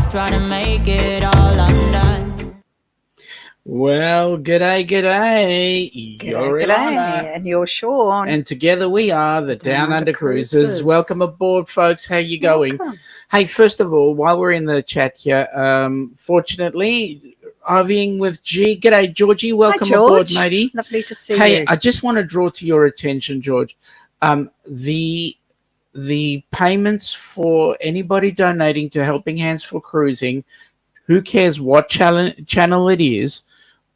try to make it all undone. Well, g'day. You're Ilana. And you're Sean. And together we are the Downunder Cruisers. Welcome aboard, folks. How you going? Welcome. Hey, first of all, while we're in the chat here, fortunately, Ivying with G. G'day, Georgie. Welcome Hi, George. aboard, matey. Lovely to see Hey, you. I just want to draw to your attention, George, the payments for anybody donating to Helping Hands for Cruising, who cares what channel it is,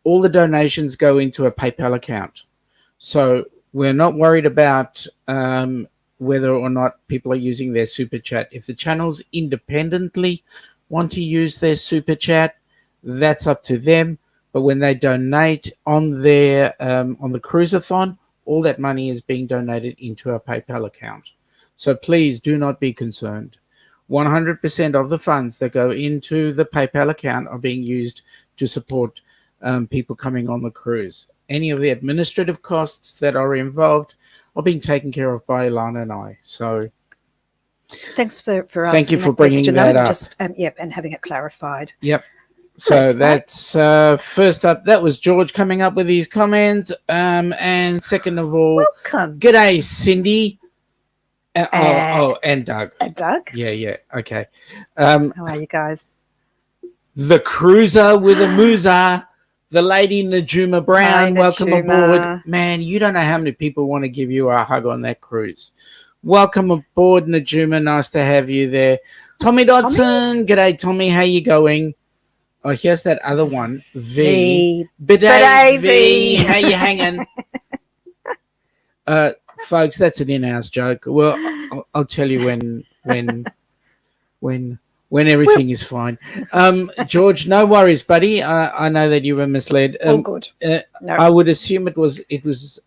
all the donations go into a PayPal account. So we're not worried about whether or not people are using their super chat. If the channels independently want to use their super chat, that's up to them. But when they donate on their on the cruisathon, all that money is being donated into a PayPal account. So please do not be concerned. 100% of the funds that go into the PayPal account are being used to support people coming on the cruise. Any of the administrative costs that are involved are being taken care of by Ilana and I. So Thanks for asking. Thank you for bringing that up. Just, and having it clarified. Yep. So Nice, that's first up. That was George coming up with his comment. And second of all, Welcome. g'day, Cindy. And Doug. And Doug. Yeah. Okay. How are you guys? The cruiser with a mooza, the lady Najuma Brown. Hi, Welcome Najuma. aboard. Man, you don't know how many people want to give you a hug on that cruise. Welcome aboard, Najuma. Nice to have you there. Tommy Dodson. G'day, Tommy. How you going? Oh, here's that other one. V. Bidet V. How you hanging? Folks, that's an in-house joke. Well, I'll tell you when everything is fine. George, no worries, buddy. I know that you were misled. All good. No. I would assume it was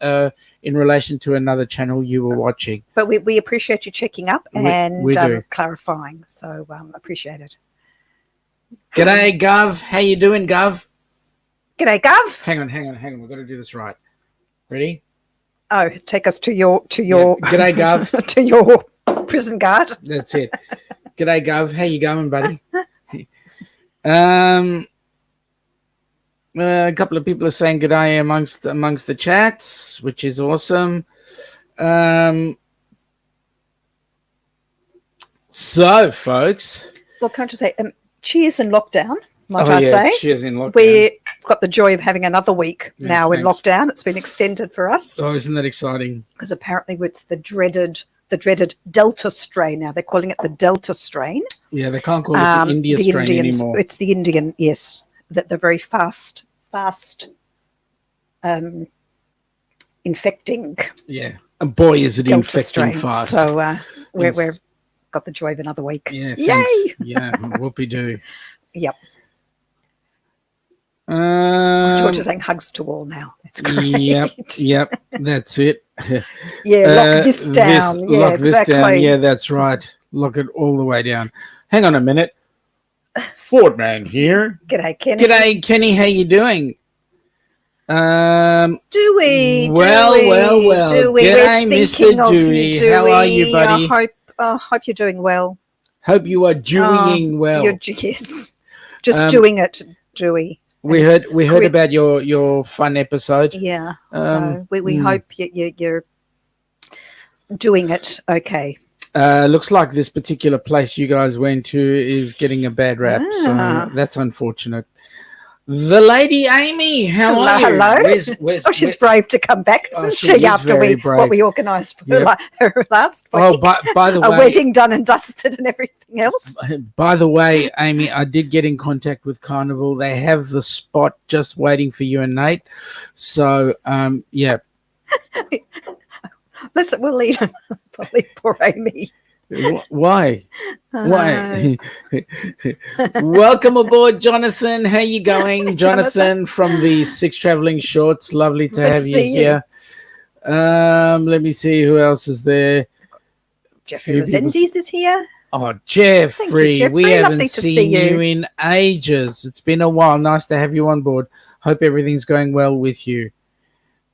in relation to another channel you were watching. But we appreciate you checking up and we do. clarifying. So appreciate it. G'day, Gov. How you doing, Gov? G'day, Gov. Hang on. We've got to do this right. Ready? Oh, take us to your G'day, Gov. to your prison guard. That's it. G'day, Gov. How you going, buddy? A couple of people are saying g'day amongst the chats, which is awesome. So, folks. Well, can I just say, cheers in lockdown, might I say? Cheers in lockdown. We've got the joy of having another week now in thanks. lockdown. It's been extended for us Oh, isn't that exciting? because apparently it's the dreaded Delta strain now. They're calling it the Delta strain. Yeah, they can't call it the India strain Indians, anymore. It's the Indian, yes. That they're very fast infecting Yeah. And boy, is it Delta infecting strain. fast. So we've got the joy of another week. Yeah, Yay! thanks. Yeah, whoopie-doo. Yep. George is Yep, saying hugs to all now. That's great. yep, that's it. Yeah, lock this down. Yeah, lock exactly. this down. Yeah, that's right. Lock it all the way down. Hang on a minute. Fordman here. G'day, Kenny. G'day, Kenny. How you doing? Dewey. Well. Dewey. G'day, We're Mr. thinking of Dewey. you, Dewey. How are you, buddy? I hope you're doing well. Hope you are doing well. Yes. Just doing it, Dewey. We heard about your fun episode. Yeah. So we hope you're doing it okay. Looks like this particular place you guys went to is getting a bad rap, so that's unfortunate. The lady Amy, how are you? Hello. She's brave to come back, isn't she? After what we organised for her last week. Oh, by the way, a wedding done and dusted and everything else. By the way, Amy, I did get in contact with Carnival. They have the spot just waiting for you and Nate. So, yeah. Listen, we'll leave poor Amy. Why? Why? Welcome aboard, Jonathan. How you going, Jonathan from the Six Traveling Shorts? Lovely to have you here. Let me see who else is there. Jeffrey Resendiz is here. Oh, Jeffrey, Jeffrey. we haven't Lovely to seen see you in ages. It's been a while. Nice to have you on board. Hope everything's going well with you.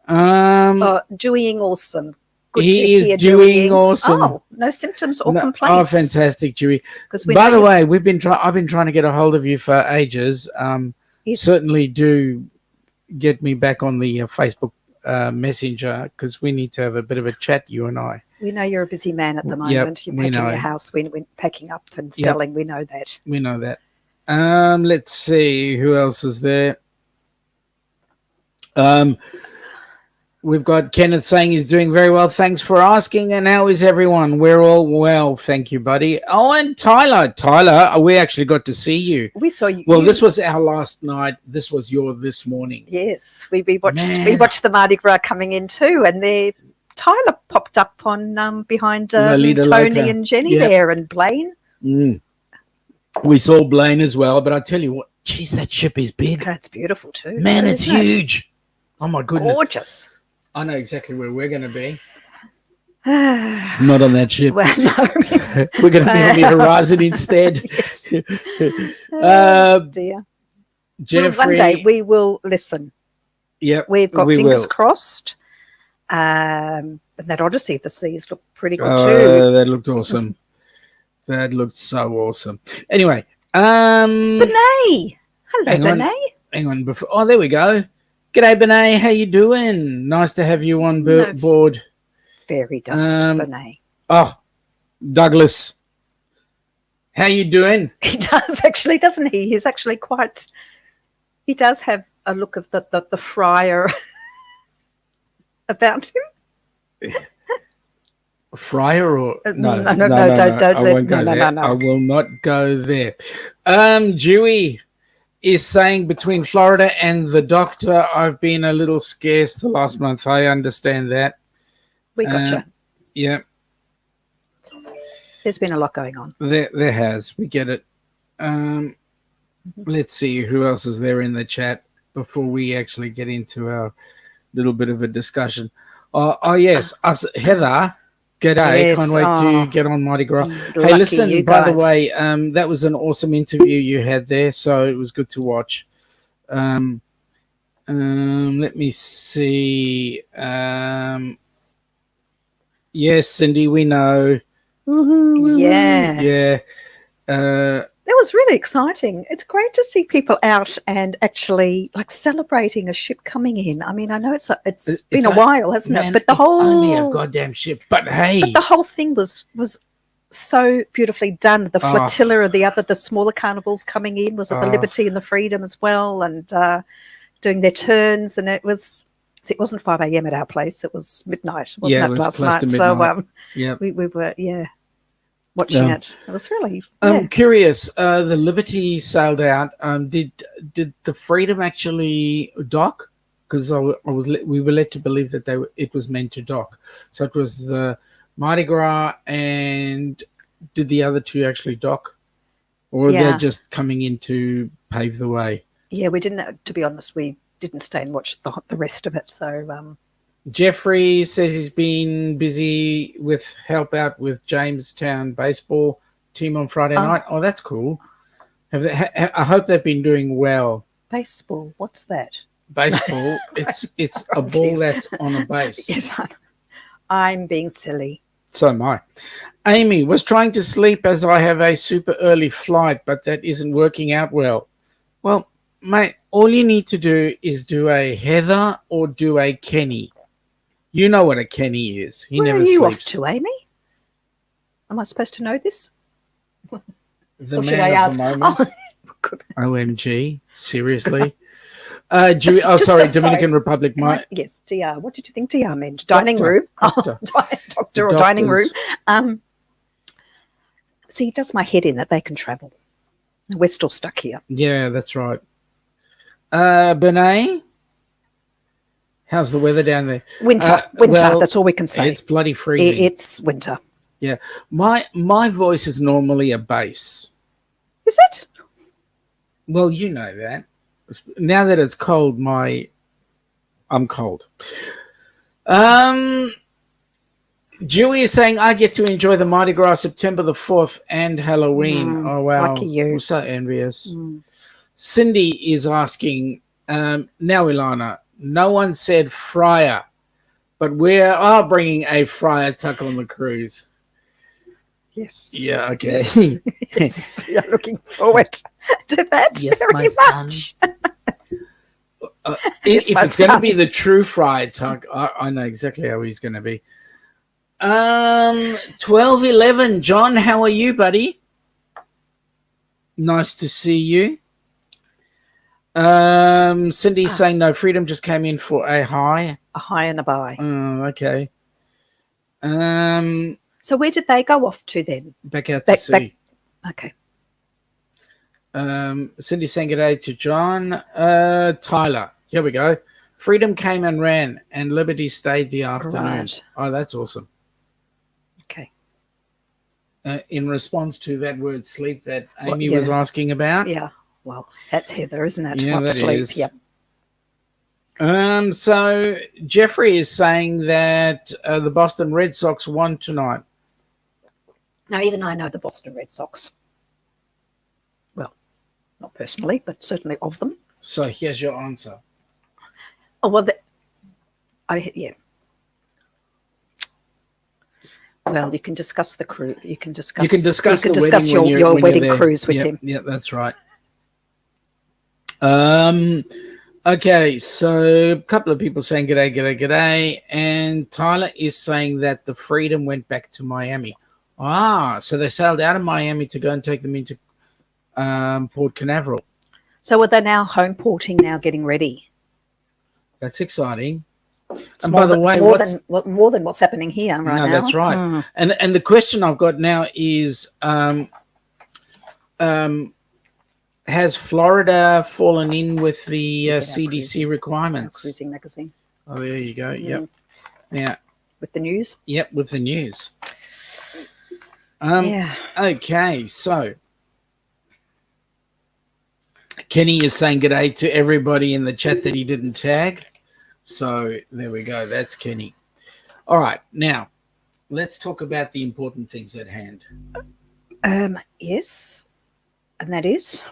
Doing awesome. Good he to is hear doing Dewey. awesome. Oh, no symptoms or Oh, complaints. fantastic, Dewey. We By know the you- way, I've been trying to get a hold of you for ages. Yes. Certainly do get me back on the Facebook Messenger, because we need to have a bit of a chat, you and I. We know you're a busy man at the Yep, moment. You're we packing know. your house, we're packing up and Yep. selling. We know that. We know that. Let's see who else is there. We've got Kenneth saying he's doing very well. Thanks for asking. And how is everyone? We're all well. Thank you, buddy. Oh, and Tyler, we actually got to see you. We saw you. Well, this was our last night. This was your this morning. Yes, we watched the Mardi Gras coming in too, and there Tyler popped up on behind Tony Loca. and Jenny there, and Blaine. We saw Blaine as well, but I tell you what, geez, that ship is big. That's beautiful too. Man, it's isn't it? huge. Oh my goodness. Gorgeous. I know exactly where we're going to be. Not on that ship. Well, no. We're going to be on the horizon instead. Yes. Dear. Jeffrey. Well, one day we will listen. Yep. We've got we fingers will. crossed. And that Odyssey of the Seas looked pretty good too. That looked awesome. That looked so awesome. Anyway. Benet. Hello, Benet. Hang on. Oh, there we go. G'day, Benet. How you doing? Nice to have you on board. Fairy dust, Benet. Oh, Douglas. How you doing? He does actually, doesn't he? He's actually quite. He does have a look of the friar about him. Friar or no, don't. I won't go there. No. I will not go there. Dewey is saying between Florida and the doctor, I've been a little scarce the last month. I understand that. We gotcha. Yeah. There's been a lot going on. There has. We get it. Let's see who else is there in the chat before we actually get into our little bit of a discussion. Oh yes, us Heather. G'day. Yes, Can't wait to get on Mardi Gras. Hey, lucky listen, you by the guys. way, that was an awesome interview you had there, so it was good to watch. Let me see. Yes, Cindy, we know. Yeah. Yeah. That was really exciting. It's great to see people out and actually like celebrating a ship coming in. I mean, I know it's been a while, hasn't it? But the whole only a goddamn ship. But hey, the whole thing was so beautifully done. The flotilla of the smaller carnivals coming in was at the Liberty and the Freedom as well, and doing their turns. And it wasn't 5 a.m. at our place. It was midnight, wasn't it, last night? So we were watching it. It was really. I'm curious. The Liberty sailed out. Did the Freedom actually dock? Because we were led to believe that it was meant to dock. So it was the Mardi Gras, and did the other two actually dock, or they're just coming in to pave the way? Yeah, we didn't. To be honest, we didn't stay and watch the rest of it. So. Jeffrey says he's been busy with help out with Jamestown baseball team on Friday night. Oh, that's cool. I hope they've been doing well. Baseball, what's that? Baseball, it's a ball that's on a base. Yes, I'm being silly. So am I. Amy was trying to sleep as I have a super early flight, but that isn't working out well. Well, mate, all you need to do is do a Heather or do a Kenny. You know what a Kenny is. He never sleeps. Where are you off to, Amy? Am I supposed to know this? The or man of the moment. OMG. Seriously? Dominican Republic. Yes, DR. What did you think DR meant? Dining room? Doctor or dining room. See, it does my head in that they can travel. We're still stuck here. Yeah, that's right. Benet? How's the weather down there? Winter. Well, that's all we can say. It's bloody freezing. It's winter. Yeah. My voice is normally a bass. Is it? Well, you know that. Now that it's cold, I'm cold. Dewey is saying, I get to enjoy the Mardi Gras September the 4th and Halloween. Oh, wow. Lucky you. I'm so envious. Cindy is asking, now, Ilana, no one said Friar, but we are bringing a fryer tuck on the cruise. Yes. Yeah, okay. Yes. Yes. We are looking forward to that Yes, very my son. much. If my it's going to son. be the true fried tuck, I know exactly how he's going to be. 12:11. John, how are you, buddy? Nice to see you. Cindy's saying no freedom, just came in for a high. A high and a buy. Oh, okay. So where did they go off to then? Back out to sea. Okay. Cindy saying good day to John. Tyler, here we go. Freedom came and ran, and Liberty stayed the afternoon. Right. Oh, that's awesome. Okay. In response to that word sleep that Amy was asking about. Yeah. Well, that's Heather, isn't it? Yeah, What that sleep? is. Yep. So Jeffrey is saying that the Boston Red Sox won tonight. Now, even I know the Boston Red Sox. Well, not personally, but certainly of them. So here's your answer. Oh, well, yeah. Well, you can discuss the cruise. You can discuss your wedding cruise with him. Yeah, that's right. Okay, so a couple of people saying g'day, g'day, g'day, and Tyler is saying that the Freedom went back to Miami. Ah, so they sailed out of Miami to go and take them into Port Canaveral. So are they now home porting now, getting ready? That's exciting. It's and by the way, more than what's happening here right now. No, that's right. Mm. And the question I've got now is, has Florida fallen in with the CDC requirements? Cruising magazine. Oh, there you go. Yep. Now, with the news. Yep, with the news. Yeah. Okay, so Kenny is saying g'day to everybody in the chat that he didn't tag. So there we go. That's Kenny. All right, now let's talk about the important things at hand. Yes, and that is.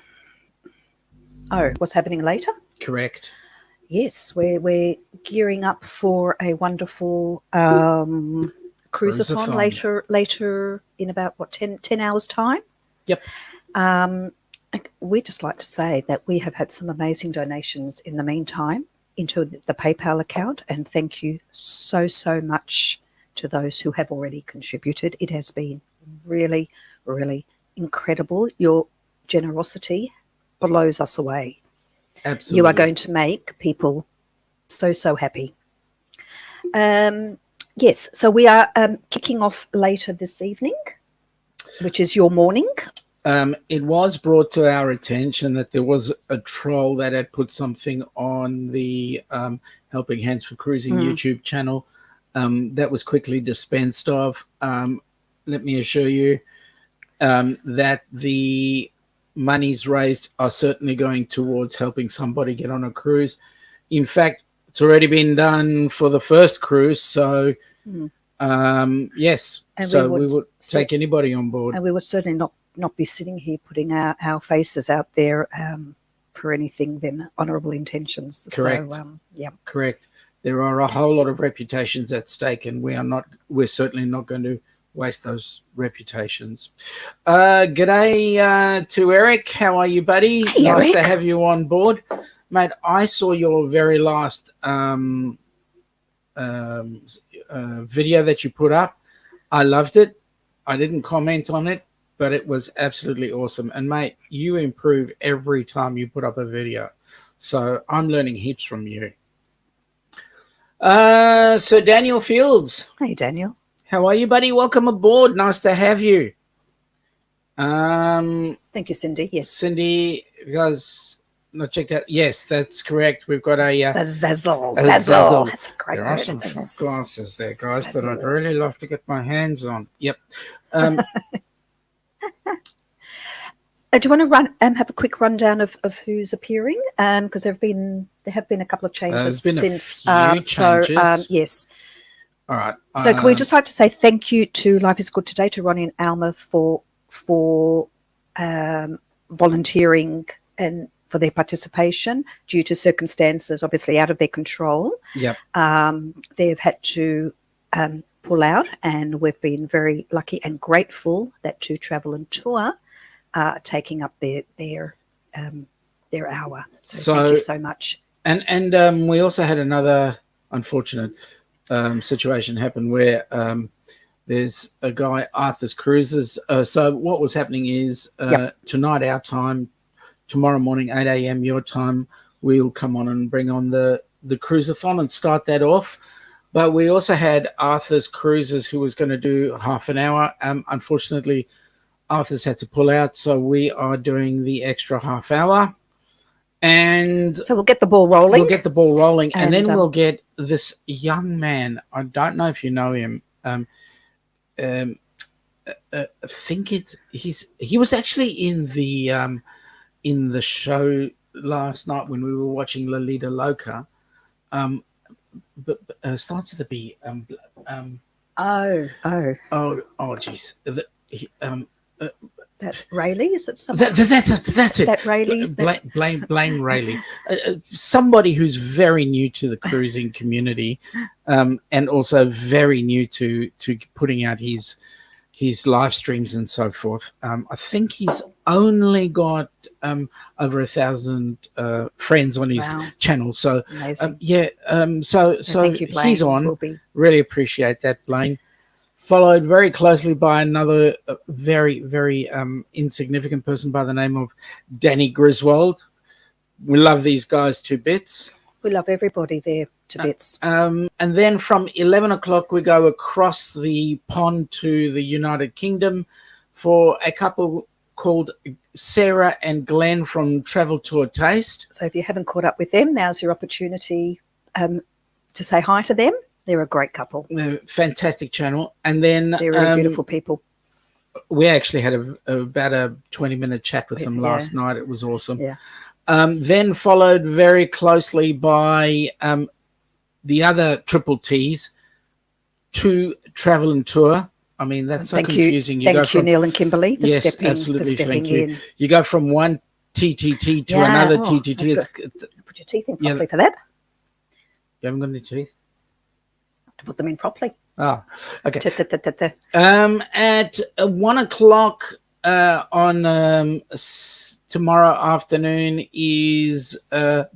Oh, what's happening later? Correct. Yes, we're gearing up for a wonderful cruisathon later in about 10 hours time. Yep. We'd just like to say that we have had some amazing donations in the meantime into the PayPal account, and thank you so much to those who have already contributed. It has been really, really incredible. Your generosity blows us away. Absolutely. You are going to make people so happy. Yes, so we are kicking off later this evening, which is your morning. It was brought to our attention that there was a troll that had put something on the Helping Hands for Cruising YouTube channel that was quickly dispensed of. Let me assure you that the monies raised are certainly going towards helping somebody get on a cruise. In fact, it's already been done for the first cruise, so yes. And so we would take anybody on board. And we would certainly not be sitting here putting our faces out there for anything than honourable intentions. Correct. So, yeah. Correct. There are a whole lot of reputations at stake, and we're certainly not going to waste those reputations. G'day to Eric. How are you, buddy? Hey, nice Eric. to have you on board. Mate, I saw your very last video that you put up. I loved it. I didn't comment on it, but it was absolutely awesome. And, mate, you improve every time you put up a video. So I'm learning heaps from you. So Daniel Fields. Hey, Daniel. How are you, buddy? Welcome aboard. Nice to have you. Thank you, Cindy. Yes. Cindy, because not checked out. Yes, that's correct. We've got a the Zazzle. Zazzle. That's a great there word. Are some shot glasses there, guys, Zazzle. that I'd really love to get my hands on. Yep. Do you want to have a quick rundown of who's appearing? Because there have been a couple of changes since. A few changes. So yes. All right. So can we just like to say thank you to Life is Good Today, to Ronnie and Alma for volunteering and for their participation due to circumstances obviously out of their control. Yep. They've had to pull out, and we've been very lucky and grateful that To Travel and Tour are taking up their hour. So thank you so much. And we also had another unfortunate situation happen where there's a guy, Aussies Cruisers. So what was happening is tonight our time, tomorrow morning 8 a.m. your time, we'll come on and bring on the cruisathon and start that off. But we also had Aussies Cruisers who was going to do half an hour. Unfortunately, Aussies had to pull out, so we are doing the extra half hour. And so we'll get the ball rolling. And then we'll get this young man. I don't know if you know him. I think he was actually in the show last night when we were watching Lolita Loca. But starts with a B. Geez. That Rayleigh, is it something? That's it. That Rayleigh. Blame Rayleigh. Somebody who's very new to the cruising community, and also very new to putting out his live streams and so forth. I think he's only got over 1,000 friends on his channel. So so thank you, Blaine. He's on. Really appreciate that, Blaine. Followed very closely by another very, very insignificant person by the name of Danny Griswold. We love these guys to bits. We love everybody there to bits. And then from 11 o'clock, we go across the pond to the United Kingdom for a couple called Sarah and Glenn from Travel Tour Taste. So if you haven't caught up with them, now's your opportunity to say hi to them. They're a great couple. Fantastic channel. And then they're really beautiful people. We actually had about a 20-minute chat with them last night. It was awesome. Yeah. Then followed very closely by the other triple T's, To Travel and Tour. I mean, that's so confusing. Thank you, Neil and Kimberly, for stepping in. You go from one TTT to another TTT. Put your teeth in properly for that. You haven't got any teeth? To put them in properly. Oh, okay. At 1 o'clock on tomorrow afternoon is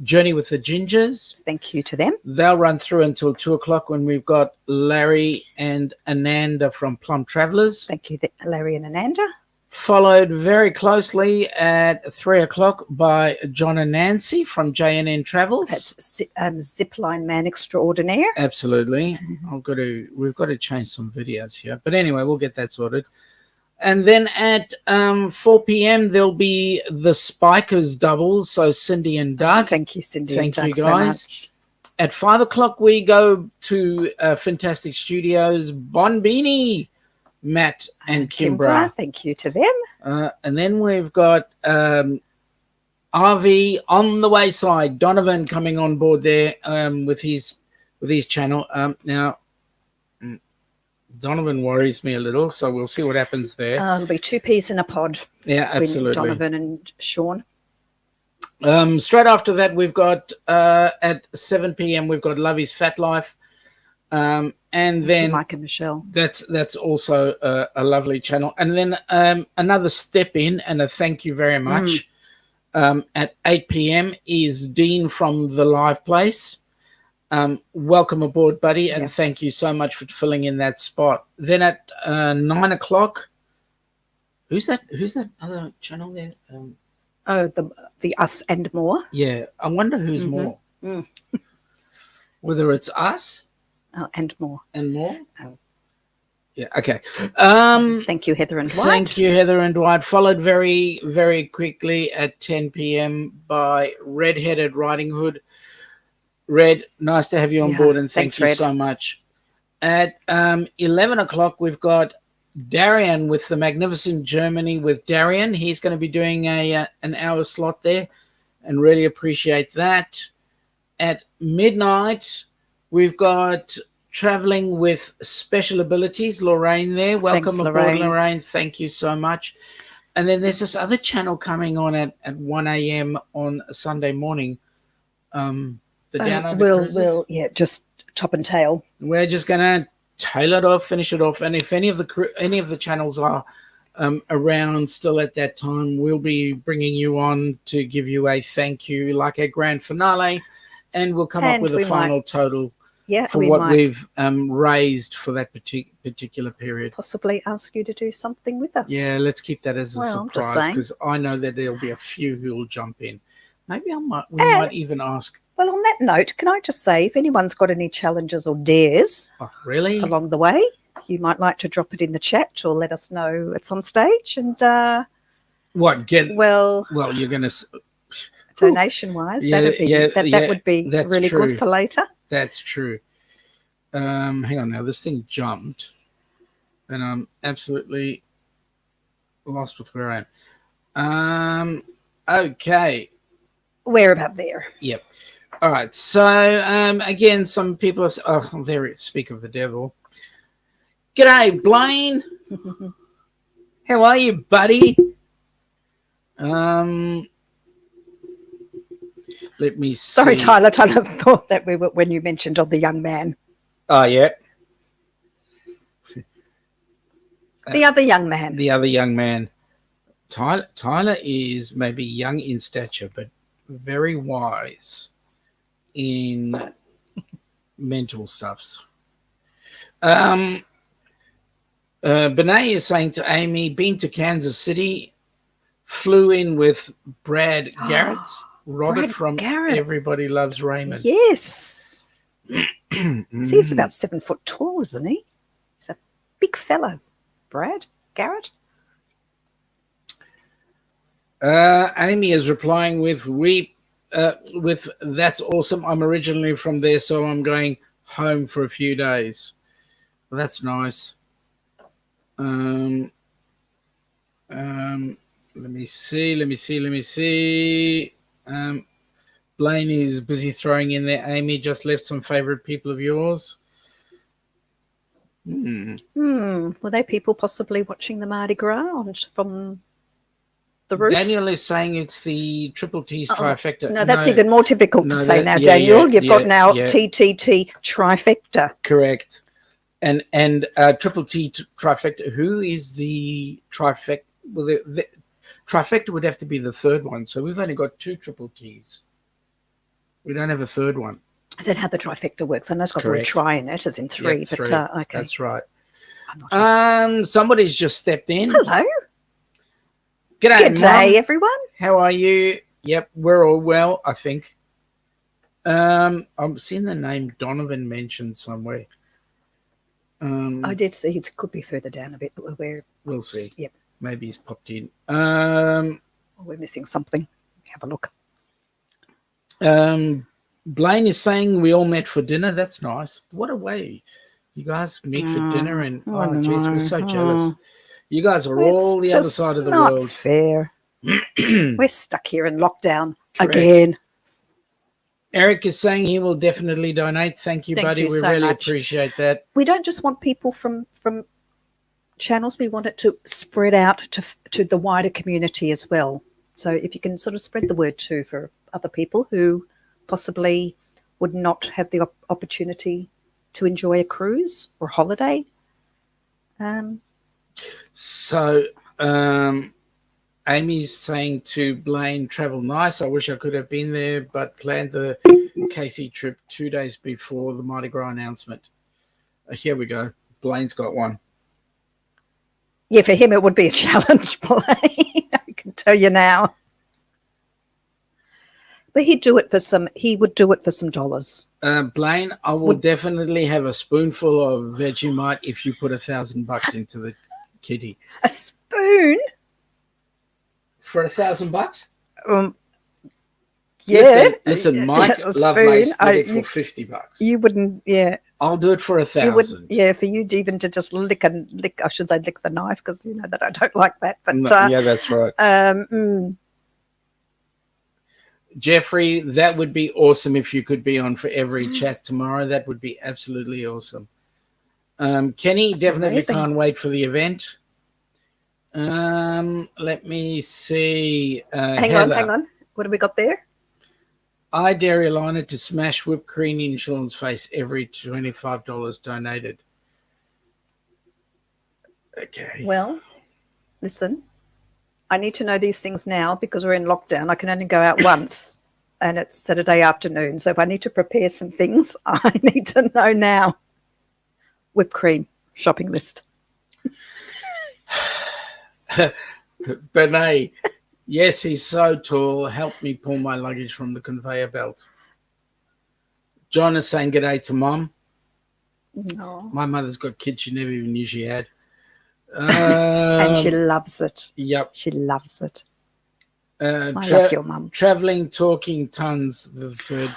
Journey with the Gingers. Thank you to them. They'll run through until 2 o'clock when we've got Larry and Ananda from Plum Travellers. Thank you, Larry and Ananda. Followed very closely at 3 o'clock by John and Nancy from JNN Travels. That's Zipline Man Extraordinaire. Absolutely. We've got to change some videos here. But anyway, we'll get that sorted. And then at 4 p.m. there'll be the Spikers double. So Cindy and Doug. Thank you, Cindy. Thank you, guys. So at 5 o'clock we go to Fantastic Studios, Bonbini, Matt and Kimbra. Thank you to them. And then we've got RV on the wayside, Donovan coming on board there with his channel. Now, Donovan worries me a little, so we'll see what happens there. It'll be two peas in a pod. Yeah, absolutely. Donovan and Sean. Straight after that, we've got at 7 p.m. we've got Lovey's Fat Life. And then Mike and Michelle. That's also a lovely channel. And then another step in and a thank you very much. At 8 p.m. is Dean from The Live Place. Welcome aboard, buddy, and thank you so much for filling in that spot. Then at 9 o'clock, who's that other channel there? The Us and More. Yeah, I wonder who's more. Whether it's Us. And More. And More? Yeah, okay. Thank you, Heather and Dwight. Thank you, Heather and Dwight. Followed very, very quickly at 10 p.m. by Red-Headed Riding Hood. Red, nice to have you on board, and thanks you so much. At 11 o'clock, we've got Darian with the Magnificent Germany with Darian. He's going to be doing an hour slot there, and really appreciate that. At midnight, we've got Traveling with Special Abilities, Lorraine there. Welcome aboard, Lorraine. Thank you so much. And then there's this other channel coming on at 1 a.m. on a Sunday morning. The Downunder Cruisers. Yeah, just top and tail. We're just gonna tail it off, finish it off, and if any of the channels are around still at that time, we'll be bringing you on to give you a thank you, like a grand finale, and we'll come up with a final total for what we've raised for that particular period. Possibly ask you to do something with us. Yeah, let's keep that as a surprise, because I know that there'll be a few who will jump in. Maybe we might even ask. Well, on that note, can I just say, if anyone's got any challenges or dares along the way, you might like to drop it in the chat or let us know at some stage. And well, you're going to donation-wise, that would be really good for later. That's true. Hang on now, this thing jumped, and I'm absolutely lost with where I am. Okay. We're about there. Yep. All right. So again, some people are. Oh, there it. Speak of the devil. G'day, Blaine. How are you, buddy? Let me see. Sorry, Tyler. Tyler thought that we were when you mentioned on the young man. Oh yeah. The other young man. The other young man. Tyler is maybe young in stature, but very wise in mental stuffs. Benet is saying to Amy, been to Kansas City, flew in with Brad Garrett's, Robert from Garrett. Everybody Loves Raymond. Yes. He's about 7 foot tall, isn't he? He's a big fellow. Brad Garrett. Amy is replying with that's awesome. I'm originally from there, so I'm going home for a few days. Well, that's nice. Let me see. Blaine is busy throwing in there. Amy just left some favorite people of yours. Were they people possibly watching the Mardi Gras from the roof? Daniel is saying it's the Triple T's trifecta. No, that's even more difficult to say now, Daniel. You've got now TTT trifecta. Correct. And Triple T trifecta. Who is the trifecta? Well, the trifecta would have to be the third one. So we've only got 2 Triple T's. We don't have a third one. Is that how the trifecta works? I know it's got the word tri in it, as in 3. Yep, but 3. Okay, that's right. I'm not sure. Somebody's just stepped in. Hello. G'day, Mum. Everyone. How are you? Yep, we're all well, I think. I'm seeing the name Donovan mentioned somewhere. I did see it could be further down a bit, but we'll see. Yep. Maybe he's popped in. We're missing something. Have a look. Blaine is saying we all met for dinner. That's nice. What a way. You guys meet for dinner, and jeez, we're so jealous. You guys are all the other side of the world. Fair. We're stuck here in lockdown again. Eric is saying he will definitely donate. Thank you, buddy. We really appreciate that. We don't just want people from channels. We want it to spread out to the wider community as well. So if you can sort of spread the word too for other people who possibly would not have the opportunity to enjoy a cruise or holiday. So Amy's saying to Blaine, travel nice. I wish I could have been there, but planned the Casey trip 2 days before the Mardi Gras announcement. Here we go. Blaine's got one. Yeah, for him it would be a challenge, Blaine. I can tell you now. But he would do it for some dollars. Blaine, I will definitely have a spoonful of Vegemite if you put $1,000 into the kitty. A spoon? For $1,000? Yeah. Listen, Mike Lovelace did it for $50. You wouldn't, yeah. I'll do it for $1,000. Yeah, for you even to just lick, I should say lick the knife, because you know that I don't like that. But yeah, that's right. Jeffrey, that would be awesome if you could be on for every chat tomorrow. That would be absolutely awesome. Kenny, definitely can't wait for the event. Let me see. Hang on. What have we got there? I dare Elena to smash whipped cream in Sean's face every $25 donated. Okay. Well, listen, I need to know these things now because we're in lockdown. I can only go out once and it's Saturday afternoon. So if I need to prepare some things, I need to know now. Whipped cream, shopping list. Benay, yes, he's so tall. Help me pull my luggage from the conveyor belt. John is saying g'day to Mum. Oh. My mother's got kids she never even knew she had. And she loves it. Yep. She loves it. I love your mum. Traveling, talking tons, the third.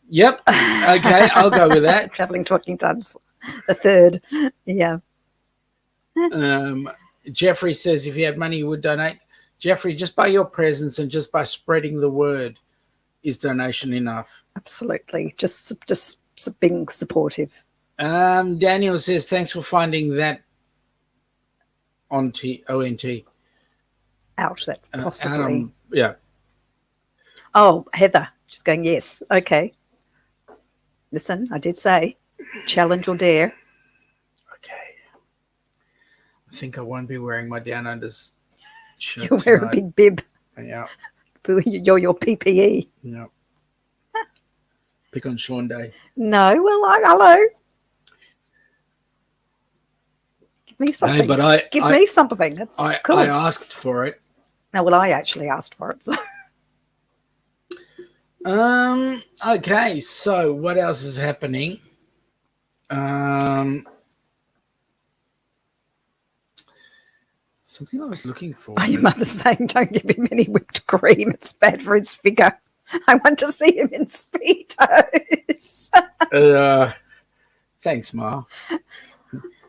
Yep. Okay, I'll go with that. Traveling, talking tons, the third. Yeah. Jeffrey says if you had money, you would donate. Jeffrey, just by your presence and just by spreading the word is donation enough. Absolutely. Just being supportive. Daniel says, thanks for finding that on ONT. Out that possibly. Yeah. Oh, Heather, just going, yes. Okay. Listen, I did say challenge or dare. Okay. I think I won't be wearing my Downunders shirt. You'll wear a big bib. Yeah. You're your PPE. Yeah. Pick on Sean Day. No, well, hello. Give me something. No, but Give me something. That's cool. I asked for it. No, well, I actually asked for it. So. Okay, so what else is happening? Something I was looking for. Oh, your mother's saying don't give him any whipped cream. It's bad for his figure. I want to see him in Speedos. Thanks, Ma.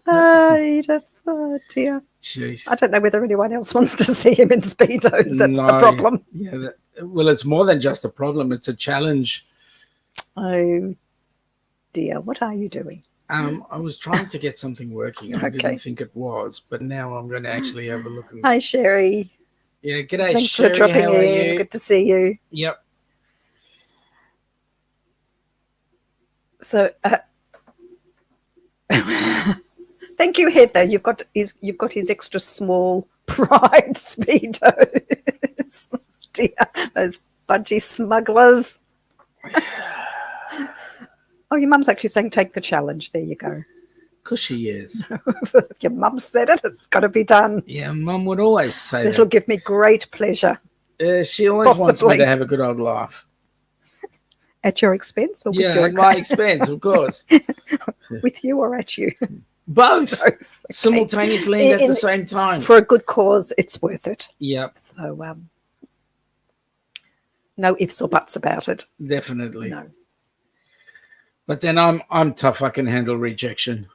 Edith, oh dear. Jeez. I don't know whether anyone else wants to see him in Speedos. That's the problem. Yeah, well, it's more than just a problem. It's a challenge. Oh, dear. What are you doing? I was trying to get something working. And I didn't think it was, but now I'm going to actually have a look. Hi, Sherry. Yeah, g'day, Thanks Sherry. for dropping How are in. you? Good to see you. Yep. So, thank you, Heather. You've got his extra small pride Speedos. Dear, those budgie smugglers. Oh, your mum's actually saying take the challenge. There you go. Because she is. If your mum said it, it's got to be done. Yeah, Mum would always say It'll that. give me great pleasure. She always wants me to have a good old laugh. At your expense or with Yeah, your at my expense, of course. With you or at you? Both. Okay. Simultaneously and at the same time. For a good cause, it's worth it. Yep. So, no ifs or buts about it. Definitely. No. But then I'm tough. I can handle rejection.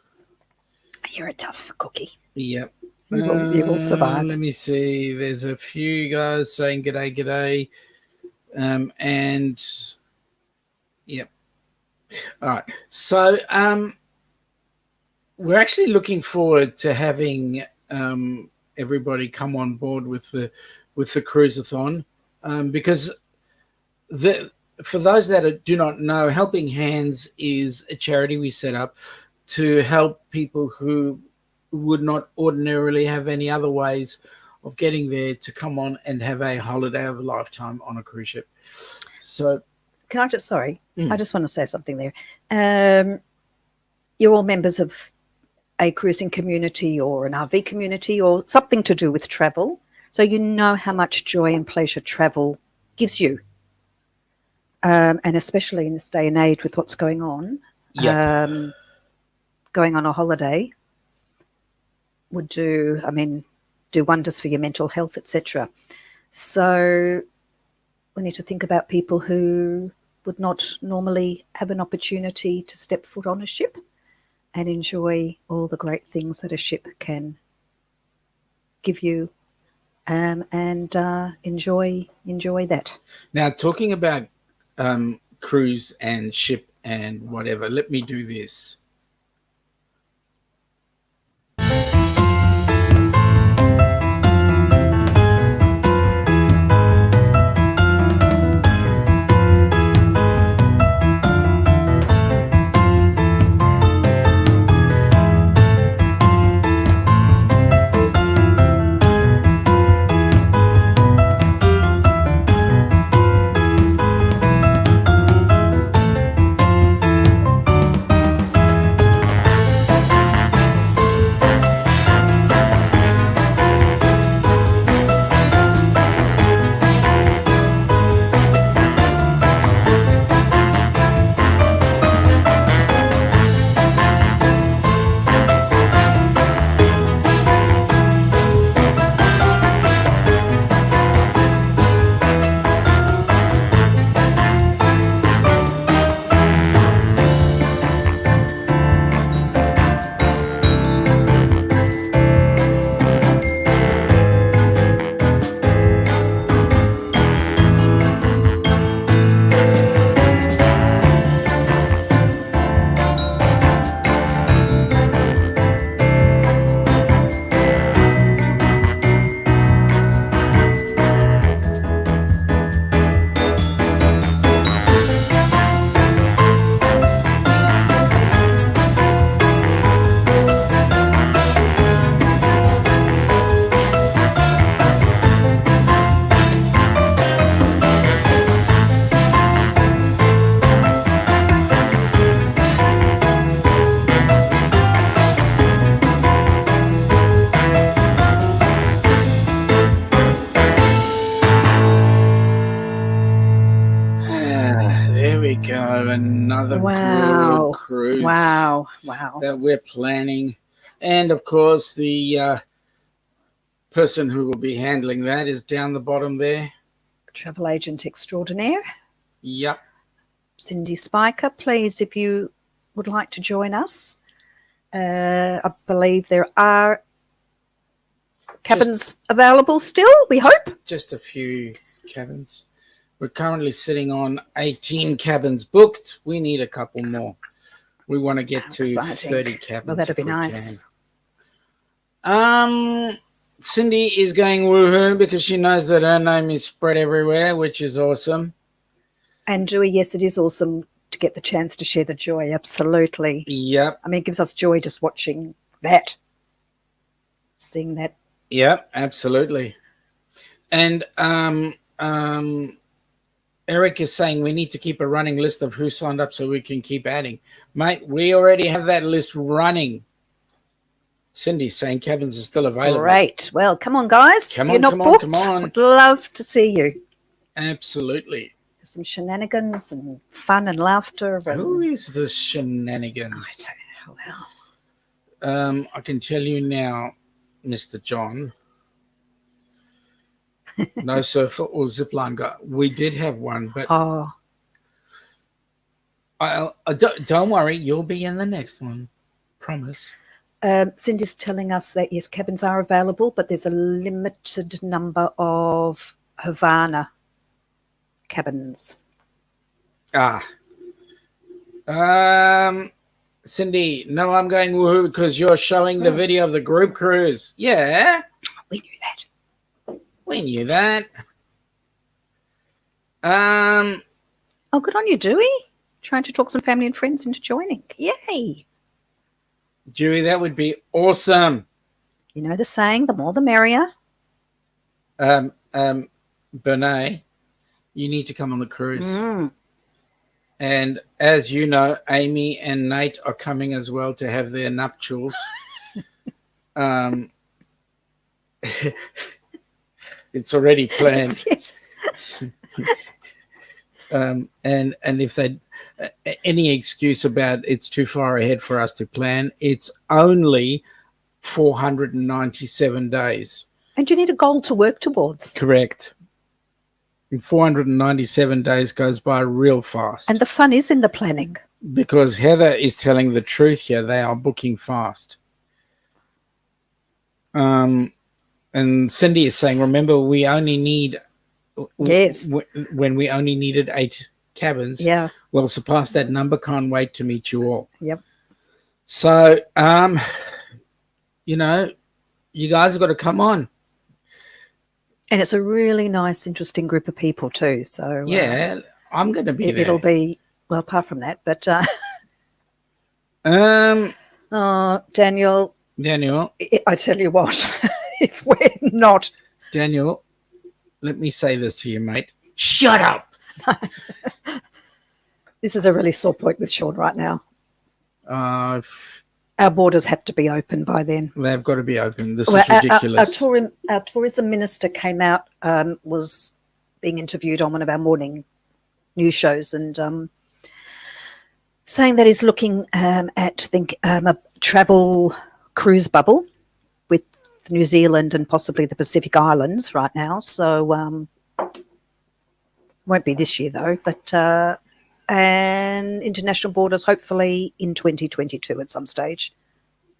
You're a tough cookie. Yep. You will survive. Let me see. There's a few guys saying g'day. And yep. All right. So we're actually looking forward to having everybody come on board with the cruisathon because for those that do not know, Helping Hands is a charity we set up to help people who would not ordinarily have any other ways of getting there to come on and have a holiday of a lifetime on a cruise ship. So can I just, I just want to say something there. You're all members of a cruising community or an RV community or something to do with travel. So you know how much joy and pleasure travel gives you. And especially in this day and age with what's going on, going on a holiday would do wonders for your mental health, etc. So we need to think about people who would not normally have an opportunity to step foot on a ship and enjoy all the great things that a ship can give you, and enjoy that. Now, talking about cruise and ship and whatever, let me do this. we go. Another Wow. good cruise Wow. that we're planning. And, of course, the person who will be handling that is down the bottom there. Travel agent extraordinaire, Yep. Cindy Spiker. Please, if you would like to join us, I believe there are cabins available still, we hope. Just a few cabins. We're currently sitting on 18 cabins booked. We need a couple more. We want to get to Exciting. 30 cabins. Well, that'd be if we nice. can. Cindy is going woohoo because she knows that her name is spread everywhere, which is awesome. And Dewey, yes, it is awesome to get the chance to share the joy. Absolutely. Yep. I mean, it gives us joy just watching that, seeing that. Yep, absolutely. And Eric is saying we need to keep a running list of who signed up so we can keep adding. Mate, we already have that list running. Cindy's saying cabins are still available. Great. Well, come on, guys. Come You're on, not come on, booked. come on. Would love to see you. Absolutely. Some shenanigans and fun and laughter. And Who is the shenanigans? I don't know. Well, I can tell you now, Mr. John. No surfer or zipline guy. We did have one, but oh, don't worry, you'll be in the next one. Promise. Cindy's telling us that yes, cabins are available, but there's a limited number of Havana cabins. Cindy, no, I'm going woohoo because you're showing the video of the group cruise. Yeah, We knew that. we knew that. Oh, good on you, Dewey. Trying to talk some family and friends into joining. Yay. Dewey, that would be awesome. You know the saying, the more the merrier. Bernays, you need to come on the cruise. Mm. And as you know, Amy and Nate are coming as well to have their nuptials. It's already planned. Yes. And if they any excuse about it's too far ahead for us to plan, it's only 497 days. And you need a goal to work towards. Correct. And 497 days goes by real fast. And the fun is in the planning. Because Heather is telling the truth here. They are booking fast. And Cindy is saying, remember, we only need... Yes. When we only needed 8 cabins. Yeah. We'll surpass that number. Can't wait to meet you all. Yep. So, you know, you guys have got to come on. And it's a really nice, interesting group of people too. So Yeah, I'm going to be there. it'll be, well, apart from that, but Daniel, I tell you what, if we're not... Daniel, let me say this to you, mate. Shut up. This is a really sore point with Sean right now. Our borders have to be open by then. They've got to be open. This is ridiculous. Our tourism minister came out, was being interviewed on one of our morning news shows, and saying that he's looking at a travel cruise bubble with New Zealand and possibly the Pacific Islands right now. So won't be this year though, but and international borders hopefully in 2022 at some stage.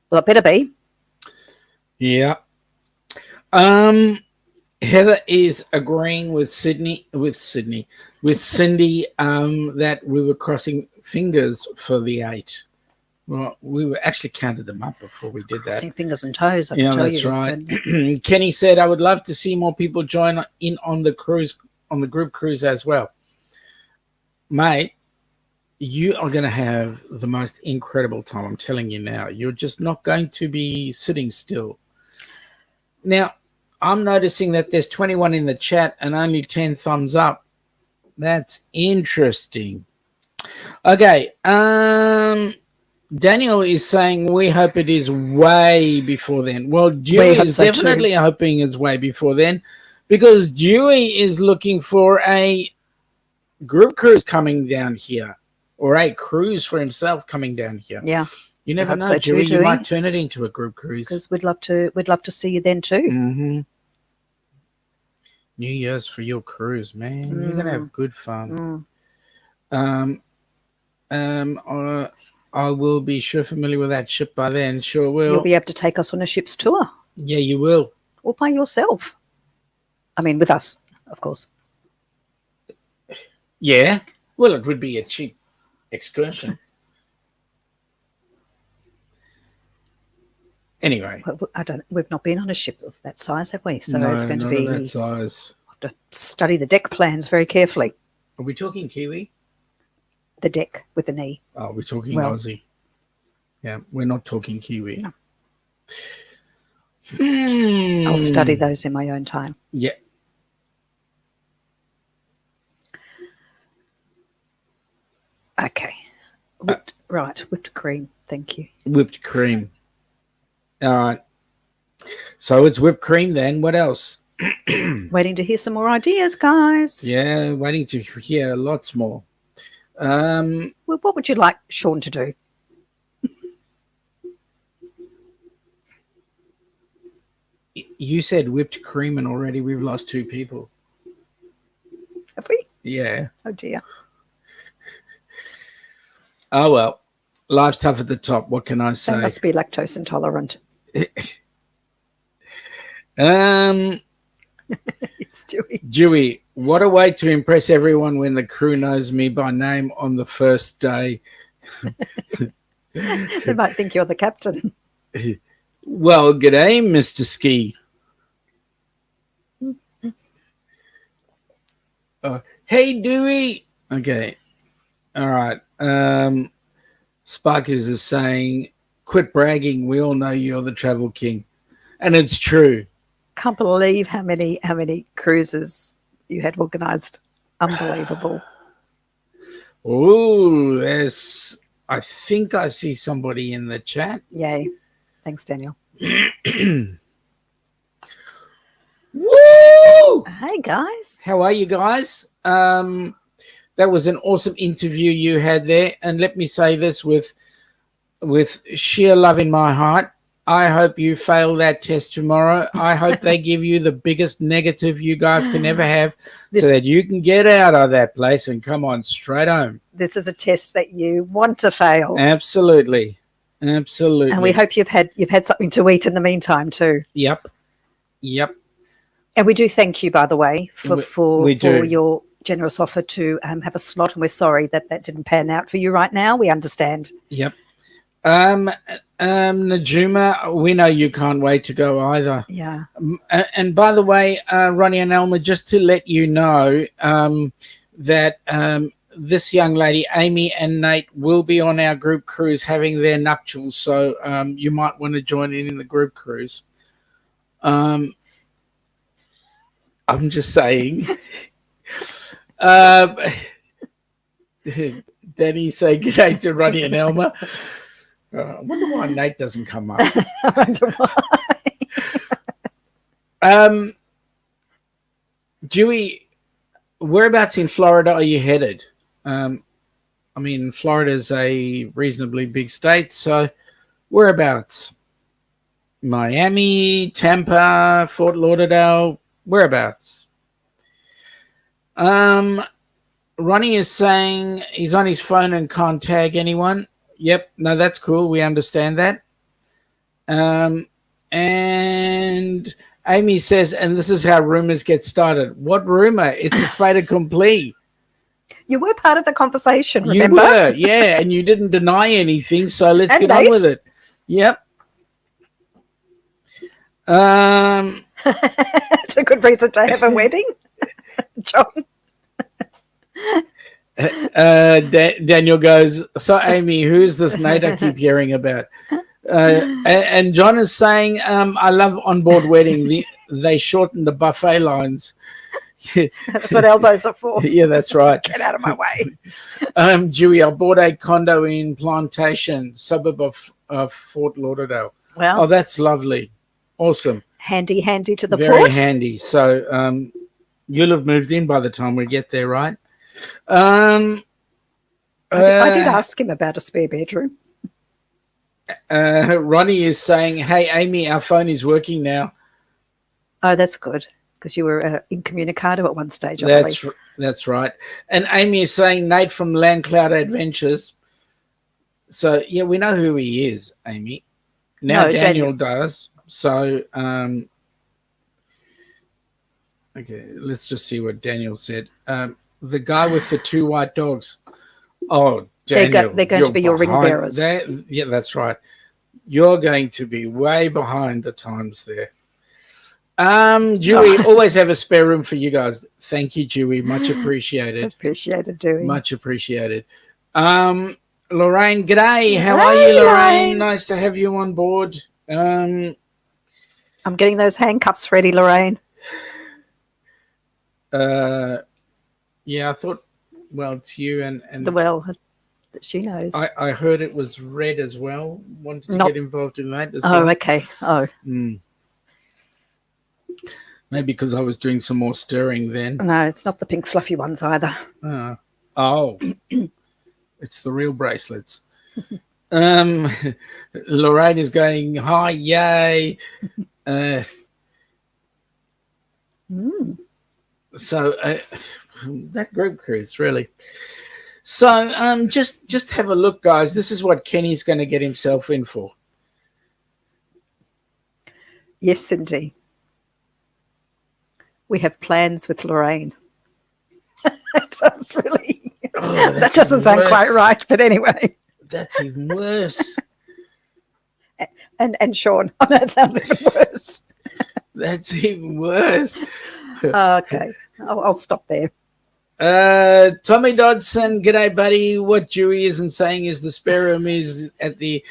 Well, it better be. Yeah. Heather is agreeing with Cindy, that we were crossing fingers for the 8. Well, we were actually counted them up before we did that. Crossing fingers and toes, I can Yeah, tell that's you. right. Kenny said, I would love to see more people join in on the cruise, on the group cruise as well. Mate, you are going to have the most incredible time. I'm telling you now. You're just not going to be sitting still. Now, I'm noticing that there's 21 in the chat and only 10 thumbs up. That's interesting. Okay. Daniel is saying we hope it is way before then. Well, Dewey is definitely hoping it's way before then because Dewey is looking for a group cruise coming down here, or a cruise for himself coming down here. Yeah, You never hope know, so too, Dewey. You Dewey. might turn it into a group cruise. because we'd love to see you then too. Mm-hmm. New Year's for your cruise, man. You're gonna have good fun. I will be sure familiar with that ship by then. Sure will. You'll be able to take us on a ship's tour, Yeah, you will. or by yourself. I mean, with us, of course. Yeah. Well, it would be a cheap excursion. Anyway, Well, we've not been on a ship of that size, have we? So no, it's going to not be. of that size. Have to study the deck plans very carefully. Are we talking Kiwi? The deck with an E. Oh, we're talking Well- Aussie. Yeah, we're not talking Kiwi. No. Hmm. I'll study those in my own time. Yeah. Okay. Whipped cream. Thank you. Whipped cream. All right. So it's whipped cream then. What else? Waiting to hear some more ideas, guys. Yeah, waiting to hear lots more. Well, what would you like Sean to do? You said whipped cream, and already we've lost 2 people. Have we? Yeah. Oh dear. Oh well, life's tough at the top. What can I They say? must be lactose intolerant. It's Dewey. Dewey, what a way to impress everyone when the crew knows me by name on the first day. They might think you're the captain. Well, g'day, Mr. Ski. Hey, Dewey. Okay. All right. Sparkers is saying, quit bragging. We all know you're the travel king. And it's true. Can't believe how many cruises you had organised. Unbelievable. Oh, I think I see somebody in the chat. Yay. Thanks, Daniel. Woo! Hey, guys. How are you guys? That was an awesome interview you had there. And let me say this with sheer love in my heart. I hope you fail that test tomorrow. I hope they give you the biggest negative you guys can ever have so that you can get out of that place and come on straight home. This is a test that you want to fail. Absolutely. Absolutely. And we hope you've had something to eat in the meantime too. Yep. And we do thank you, by the way, for do. your generous offer to have a slot. And we're sorry that didn't pan out for you right now. We understand. Yep. Najuma, we know you can't wait to go either. Yeah. And by the way, Ronnie and Elma, just to let you know that this young lady, Amy and Nate, will be on our group cruise having their nuptials. So you might want to join in the group cruise. I'm just saying. Danny, say good day to Ronnie and Elma. I wonder why Nate doesn't come up. I wonder why. Dewey, whereabouts in Florida are you headed? I mean, Florida's a reasonably big state, so whereabouts? Miami, Tampa, Fort Lauderdale, whereabouts? Ronnie is saying he's on his phone and can't tag anyone. Yep, no, that's cool. We understand that. And Amy says, and this is how rumors get started. What rumor? It's a fait accompli. You were part of the conversation, remember? You were, yeah, and you didn't deny anything, so let's And get Nate. on with it. Yep. It's a good reason to have a wedding, John. Daniel goes, so Amy, who's this Nate I keep hearing about? And John is saying, I love onboard wedding. They shorten the buffet lines. That's what elbows are for. Yeah, that's right. Get out of my way. Dewey, I bought a condo in Plantation, suburb of Fort Lauderdale. Well, Oh, that's lovely. Awesome. handy to the Very port. handy. So you'll have moved in by the time we get there, right? Um, I did ask him about a spare bedroom. Ronnie is saying, "Hey, Amy, our phone is working now." Oh, that's good, because you were incommunicado at one stage, I believe. That's right. And Amy is saying, "Nate from Land Cloud Adventures." So yeah, we know who he is, Amy. Now No, Daniel does. So okay, let's just see what Daniel said. The guy with the two white dogs. Oh, Daniel, They're going to be your ring bearers. Yeah, that's right. You're going to be way behind the times there. Dewey, always have a spare room for you guys. Thank you, Dewey. Much appreciated. Appreciated, Dewey. Much appreciated. Lorraine, g'day. How are you, Lorraine? Nice to have you on board. I'm getting those handcuffs ready, Lorraine. Yeah, I thought, well, it's you and she knows. I heard it was red as well. Wanted to get involved in that as well. Oh, okay. Oh. Maybe because I was doing some more stirring then. No, it's not the pink fluffy ones either. Oh. It's the real bracelets. Lorraine is going, hi, yay. So that group cruise, really. So just have a look, guys. This is what Kenny's going to get himself in for. Yes, Cindy. We have plans with Lorraine. That sounds really... that doesn't sound quite right, but anyway. That's even worse. And Sean. Oh, that sounds even worse. That's even worse. Okay. I'll stop there. Tommy Dodson, g'day, buddy. What Dewey isn't saying is the spare room is at the...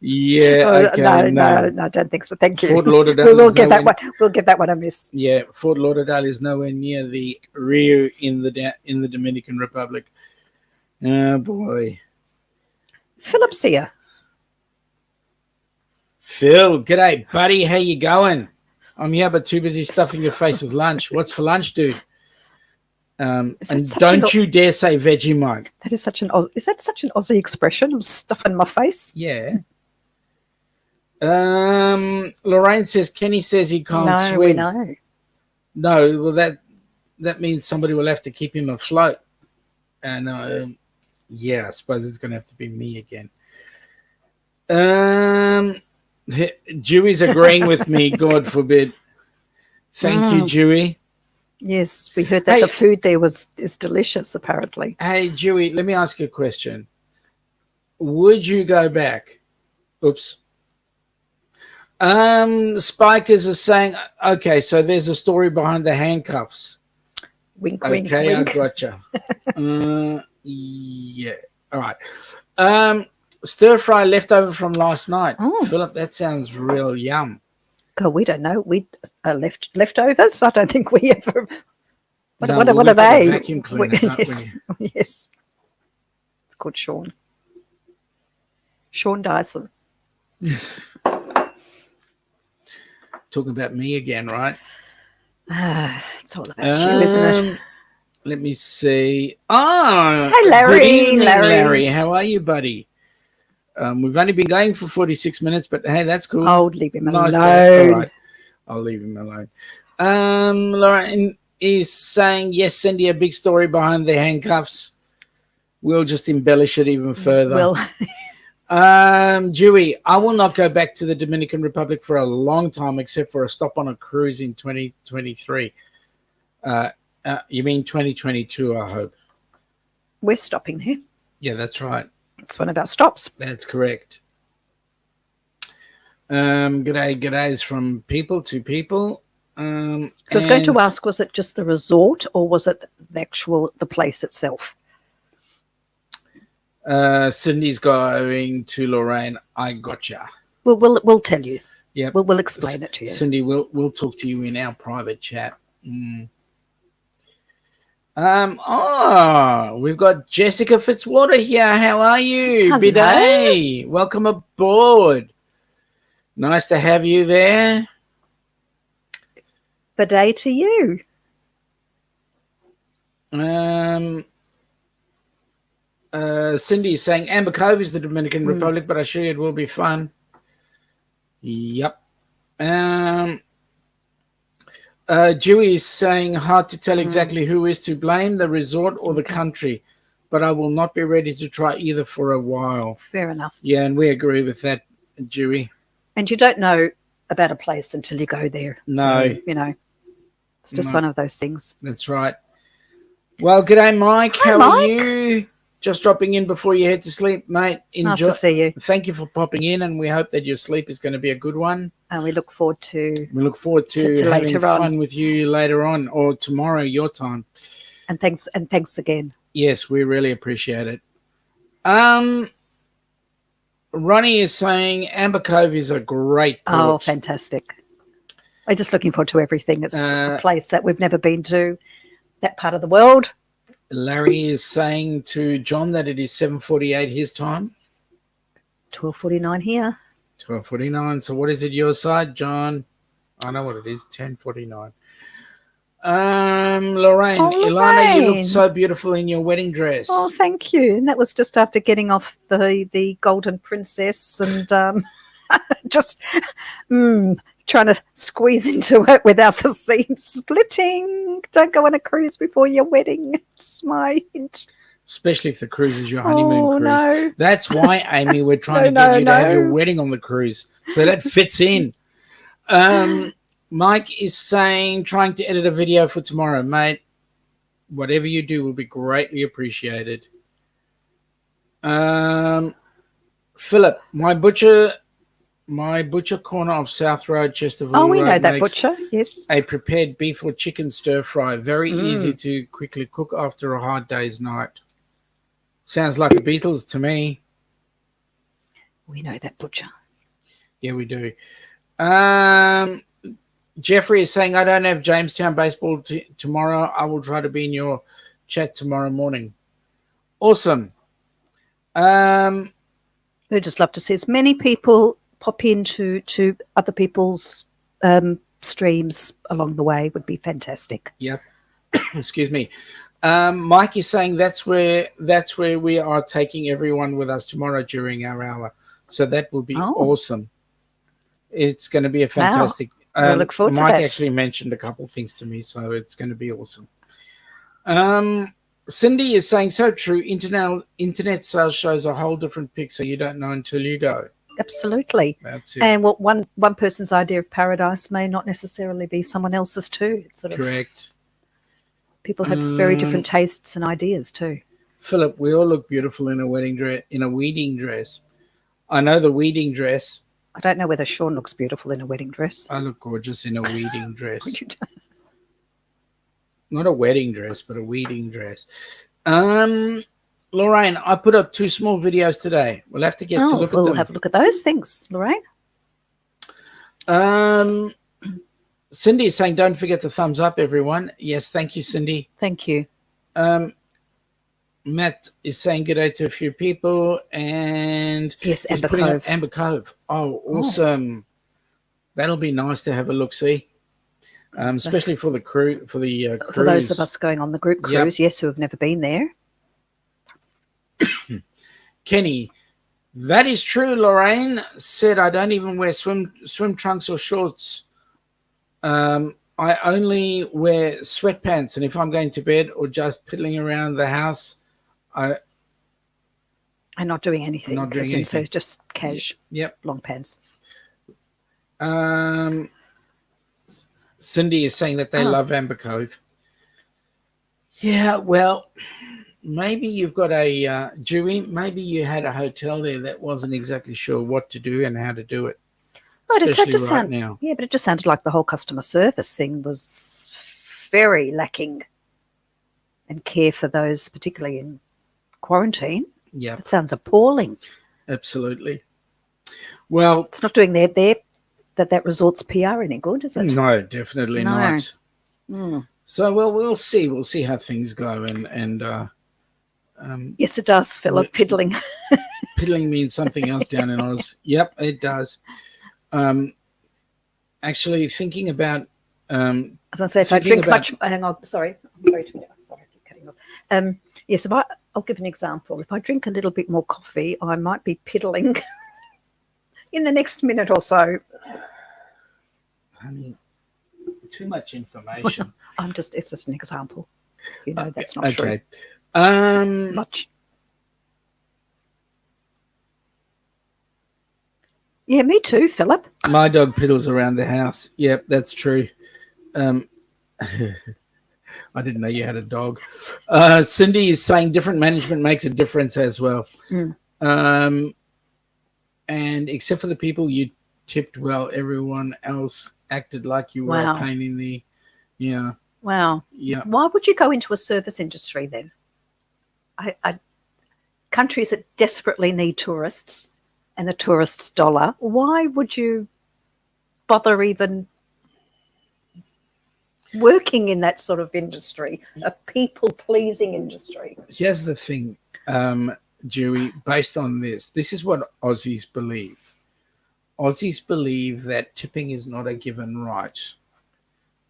Yeah, okay. No, I don't think so. Thank you. Fort Lauderdale. We'll give that one. We'll give that one a miss. Yeah, Fort Lauderdale is nowhere near the Rio in the Dominican Republic. Oh boy. Philip's here. Phil, g'day, buddy. How you going? I'm here, but too busy stuffing your face with lunch. What's for lunch, dude? And don't you dare say Vegemite. That is such an Aussie expression of stuffing my face? Yeah. Lorraine says Kenny says he can't swim. We know. No, well that means somebody will have to keep him afloat. And yeah, I suppose it's going to have to be me again. Dewey's agreeing with me. God forbid. Thank you, Dewey. Yes, we heard that the food there is delicious. Apparently. Hey, Dewey, let me ask you a question. Would you go back? Oops. Spikers are saying, okay, so there's a story behind the handcuffs. Wink, okay, wink, wink. I gotcha. Yeah. All right. Stir fry leftover from last night. Oh. Philip, that sounds real yum. God, we don't know. We leftovers. I don't think we ever. What are they? Vacuum cleaner, yes, yes. It's called Sean. Sean Dyson. Talking about me again, right? It's all about you, isn't it? Let me see. Oh, hi, Larry. Good evening, Larry. How are you, buddy? We've only been going for 46 minutes, but hey, that's cool. Oh, leave him alone. All right. I'll leave him alone. Lauren is saying, yes, Cindy, a big story behind the handcuffs. We'll just embellish it even further. Dewey, I will not go back to the Dominican Republic for a long time, except for a stop on a cruise in 2023. You mean 2022, I hope. We're stopping there. Yeah, that's right. It's one of our stops. That's correct. G'days from people to people. So I was going to ask, was it just the resort or was it the place itself? Cindy's going to Lorraine. I gotcha. We'll tell you. Yeah, we'll explain it to you. Cindy, we'll talk to you in our private chat. We've got Jessica Fitzwater here. How are you? Hello. Bidet. Welcome aboard. Nice to have you there. Bidet to you. Cindy is saying Amber Cove is the Dominican Republic, but I assure you it will be fun. Yep. Dewey is saying hard to tell exactly who is to blame, the resort or the country, but I will not be ready to try either for a while. Fair enough. Yeah, and we agree with that, Dewey. And you don't know about a place until you go there. No. So, you know, it's just one of those things. That's right. Well, g'day, Mike. Hi, How Mike. are you? Just dropping in before you head to sleep, mate. Nice to see you. Thank you for popping in, and we hope that your sleep is going to be a good one. And we look forward to having later on. fun with you later on or tomorrow, your time. And thanks again. Yes, we really appreciate it. Ronnie is saying Amber Cove is a great port. Oh, fantastic. We're just looking forward to everything. It's a place that we've never been to, that part of the world. Larry is saying to John that it is 7:48 his time. 12:49 here. 12:49. So what is it your side, John? I know what it is. 10:49. Lorraine. Oh, Ilana, you Lorraine. look so beautiful in your wedding dress. Oh, thank you. And that was just after getting off the Golden Princess and just trying to squeeze into it without the seam splitting. Don't go on a cruise before your wedding. It's my hint. Especially if the cruise is your honeymoon cruise. No. That's why, Amy, we're trying to get you to have your wedding on the cruise. So that fits in. Mike is saying, trying to edit a video for tomorrow, mate. Whatever you do will be greatly appreciated. Philip, my butcher corner of South Road, Chesterfield. Oh, we Road know that makes butcher, yes. a prepared beef or chicken stir fry. Very easy to quickly cook after a hard day's night. Sounds like the Beatles to me. We know that butcher. Yeah, we do. Jeffrey is saying, I don't have Jamestown baseball tomorrow. I will try to be in your chat tomorrow morning. Awesome. We'd just love to see as many people pop into other people's streams along the way. Would be fantastic. Yep. Excuse me. Mike is saying that's where we are taking everyone with us tomorrow during our hour. So that will be awesome. It's going to be a fantastic. Wow. I look forward to that. Mike actually mentioned a couple of things to me, so it's going to be awesome. Cindy is saying, so true. Internet sales shows a whole different picture. You don't know until you go. Absolutely. That's it. And what one person's idea of paradise may not necessarily be someone else's too. It's sort of correct. People have very different tastes and ideas too. Philip, we all look beautiful in a wedding dress. In a wedding dress, I know the wedding dress. I don't know whether Sean looks beautiful in a wedding dress. I look gorgeous in a wedding dress. Would you do- Not a wedding dress, but a wedding dress. Lorraine, I put up 2 small videos today. We'll have to get to look at them. We'll have a look at those things, Lorraine. Cindy is saying, don't forget the thumbs up, everyone. Yes, thank you, Cindy. Thank you. Matt is saying good day to a few people, and Yes, he's Amber putting up Cove. Amber Cove. Oh, awesome! That'll be nice to have a look see, especially for the cruise. For those of us going on the group cruise, yes, who have never been there. Kenny, that is true. Lorraine said, I don't even wear swim trunks or shorts. I only wear sweatpants, and if I'm going to bed or just piddling around the house, I'm not doing anything. Not doing anything. So just cash. Yep. Long pants. Cindy is saying that they love Amber Cove. Yeah, well, maybe you've got a Dewey. Maybe you had a hotel there that wasn't exactly sure what to do and how to do it. Oh, it Especially just right now. Yeah, but it just sounded like the whole customer service thing was very lacking and care for those, particularly in quarantine. Yeah, It sounds appalling. absolutely. Well, It's not doing that resort's PR any good, is it? no, definitely No. not. Mm. So, well, we'll see. We'll see how things go. And Yes, it does, Philip. Piddling. piddling means something else down in Oz. Yep, it does. Actually, thinking about As I say, if I Thinking drink about- much, hang on, sorry, I'm sorry to keep cutting off. Yes, I'll give an example. If I drink a little bit more coffee, I might be piddling in the next minute or so. Honey, too much information. It's just an example. You know, that's not true. Okay. Much. Yeah, me too, Philip. My dog piddles around the house. Yep, that's true. I didn't know you had a dog. Cindy is saying different management makes a difference as well. And except for the people you tipped well, everyone else acted like you were a pain in the... Yeah. Wow. Yeah. Why would you go into a service industry then? Countries that desperately need tourists and the tourist's dollar, why would you bother even working in that sort of industry, a people-pleasing industry? Here's the thing, Dewey, based on this is what Aussies believe. Aussies believe that tipping is not a given right.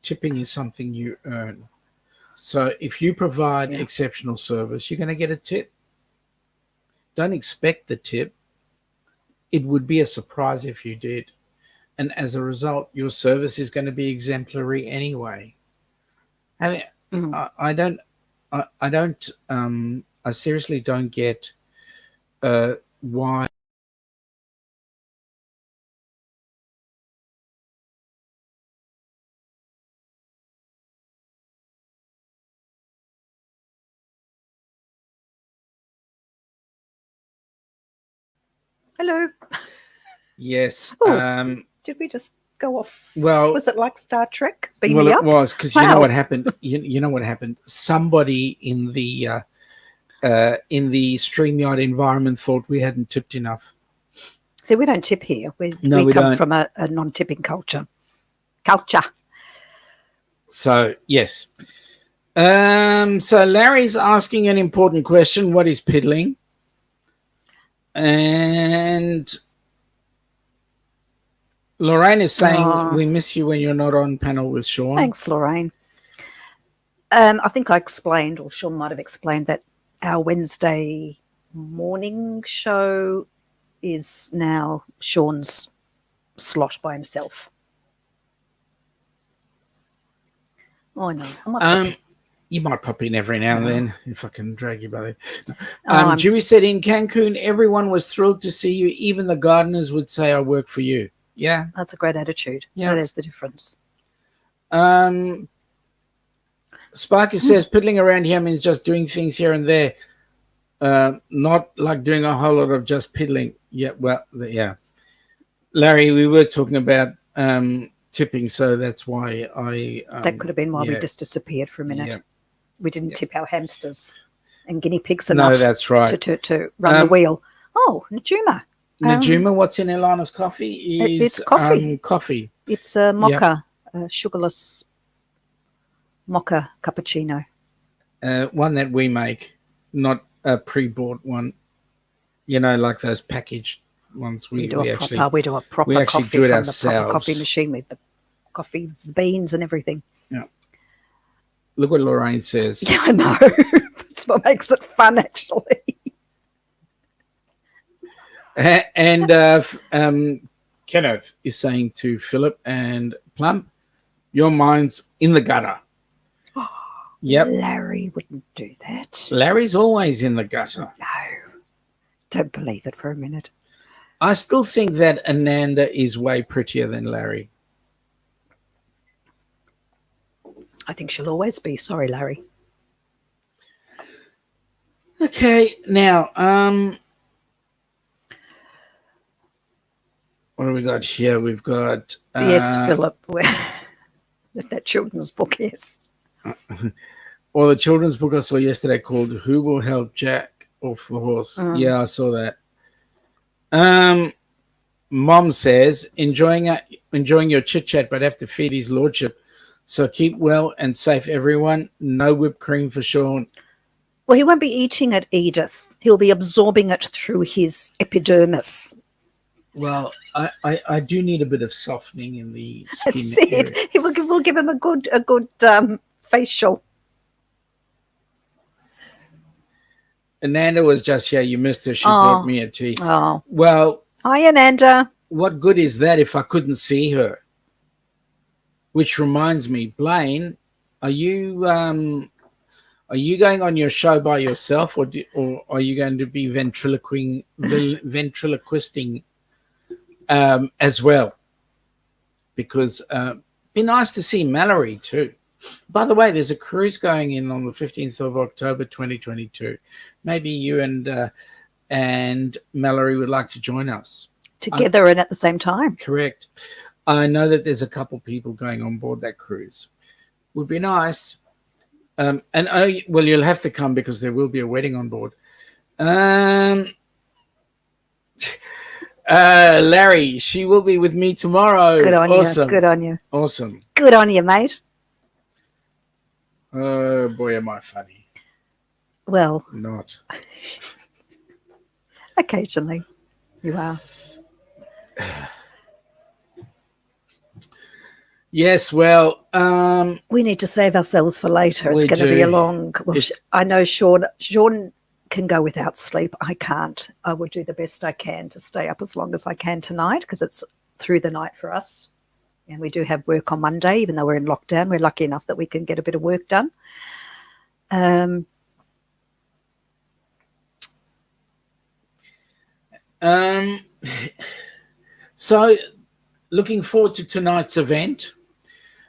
Tipping is something you earn. So if you provide exceptional service, you're going to get a tip. Don't expect the tip. It would be a surprise if you did. And as a result, your service is going to be exemplary anyway. I seriously don't get why. Hello. Yes. Did we just go off? Well, was it like Star Trek? It was, because you know what happened. You know what happened. Somebody in the StreamYard environment thought we hadn't tipped enough. See, we don't tip here. We don't. Come from a non-tipping culture. So yes. So Larry's asking an important question: what is piddling? And Lorraine is saying, we miss you when you're not on panel with Sean. Thanks, Lorraine. I think I explained, or Sean might have explained, that our Wednesday morning show is now Sean's slot by himself. Oh, no. You might pop in every now and then if I can drag you by there. Dewey said, in Cancun, everyone was thrilled to see you. Even the gardeners would say, I work for you. Yeah. That's a great attitude. Yeah. There's the difference. Sparky says, piddling around here means just doing things here and there. Not like doing a whole lot of just piddling. Yeah, well, yeah. Larry, we were talking about tipping, so that's why I... that could have been why we just disappeared for a minute. Yeah. We didn't tip our hamsters and guinea pigs enough. No, that's right. To run the wheel. Oh, Najuma. Najuma, what's in Ilana's coffee is... It's coffee. Coffee. It's a mocha, sugarless mocha cappuccino. One that we make, not a pre-bought one. You know, like those packaged ones. We do a proper coffee do it from ourselves. The proper coffee machine with the coffee, the beans and everything. Yeah. Look what Lorraine says. Yeah, I know. That's what makes it fun, actually. And Kenneth is saying to Philip and Plum, your mind's in the gutter. Yep. Larry wouldn't do that. Larry's always in the gutter. No. Don't believe it for a minute. I still think that Ananda is way prettier than Larry. I think she'll always be. Sorry, Larry. Okay, now, what do we got here? We've got... yes, Philip. That children's book, yes. Or the children's book I saw yesterday called Who Will Help Jack Off the Horse? Yeah, I saw that. Mom says, enjoying your chit-chat, but have to feed his lordship. So keep well and safe, everyone. No whipped cream for Sean. Well, he won't be eating it, Edith. He'll be absorbing it through his epidermis. Well, I do need a bit of softening in the skin. That's it. We'll give him a good facial. Nanda was just here. You missed her. She Oh. brought me a tea. Oh, Well, hi, Ananda. what good is that if I couldn't see her? Which reminds me, Blaine, are you going on your show by yourself, or are you going to be ventriloquisting as well? Because be nice to see Mallory too. By the way, there's a cruise going in on the 15th of October 2022. Maybe you and Mallory would like to join us. Together and at the same time. Correct. I know that there's a couple people going on board that cruise. Would be nice. Well, you'll have to come because there will be a wedding on board. Larry, she will be with me tomorrow. Good on Awesome. you. Good on you. Awesome. Good on you, mate. Oh, boy, am I funny. Well, Not. occasionally you are. Yes, well, We need to save ourselves for later. It's We going to be do. a long. Well, It's- I know Sean can go without sleep. I can't. I will do the best I can to stay up as long as I can tonight because it's through the night for us. And we do have work on Monday, even though we're in lockdown. We're lucky enough that we can get a bit of work done. So looking forward to tonight's event.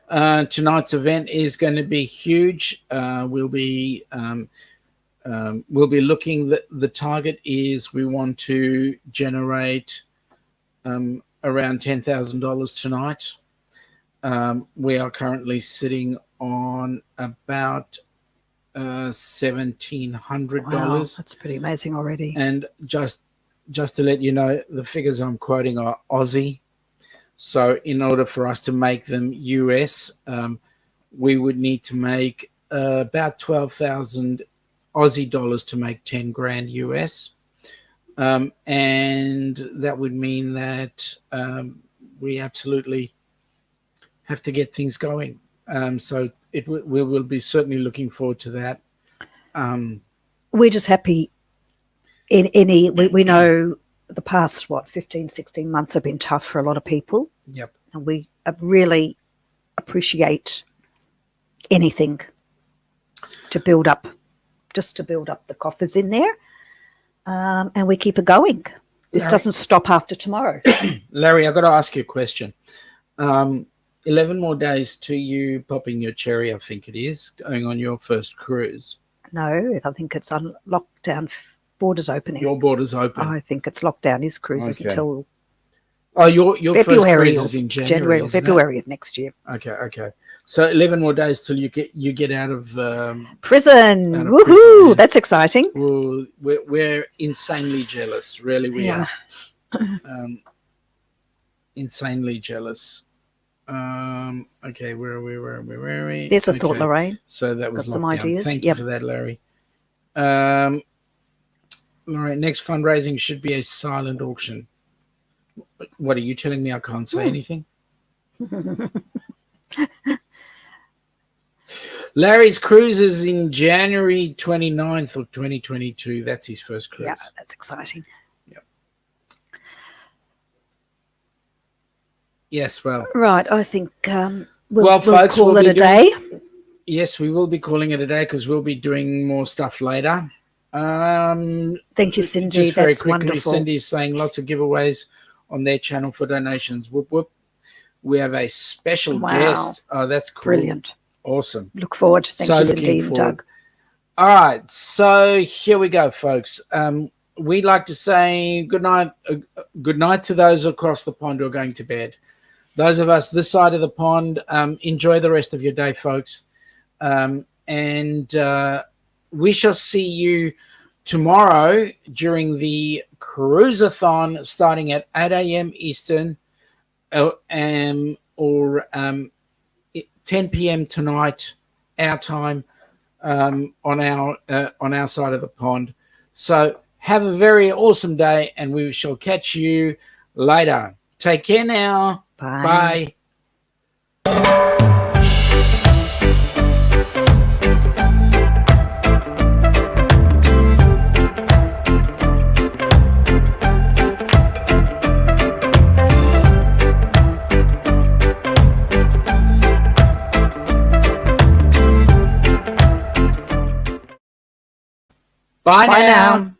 Tonight's event is going to be huge. We'll be looking. The target is we want to generate around $10,000 tonight. We are currently sitting on about $1,700. Wow, that's pretty amazing already. And just to let you know, the figures I'm quoting are Aussie. So in order for us to make them US, we would need to make about 12,000 Aussie dollars to make 10 grand US. And that would mean that we absolutely have to get things going. So we will be certainly looking forward to that. We're just happy we know the past 15, 16 months have been tough for a lot of people. Yep. And we really appreciate anything to build up the coffers in there. And we keep it going. This Larry. doesn't stop after tomorrow. Larry, I've got to ask you a question. 11 more days to you popping your cherry, I think it is, going on your first cruise. No, I think it's on lockdown, borders opening. Your border's open. I think it's lockdown. His cruises Okay. until Oh, your first February cruise or is in January or isn't it? February of next year. Okay. So 11 more days till you get out of. Prison. Out of Woohoo! prison, yeah. That's exciting. Well, we're insanely jealous. Really, we Yeah. are. Insanely jealous. Okay, where are we? There's a Okay. thought, Lorraine. So that was Got some lockdown. ideas? Thank Yep. you for that, Larry. Larry, next fundraising should be a silent auction. What are you telling me? I can't say anything. Larry's cruise is in January 29th of 2022. That's his first cruise. Yeah, that's exciting. Yes, well, Right, I think Well, we'll folks, call we'll it be a day. yes, we will be calling it a day because we'll be doing more stuff later. Thank you, Cindy. Just very That's quickly, wonderful. Cindy's saying lots of giveaways on their channel for donations. Whoop, whoop. We have a special Wow. guest. Oh, that's cool. Brilliant. Awesome. Look forward. Thank So you, looking Cindy and forward. Doug. All right, so here we go, folks. We'd like to say good night to those across the pond who are going to bed. Those of us this side of the pond, enjoy the rest of your day, folks. And we shall see you tomorrow during the cruise-a-thon starting at 8 a.m. Eastern or 10 p.m. tonight, our time, on our side of the pond. So have a very awesome day, and we shall catch you later. Take care now. Bye. Bye. Bye Bye now. now.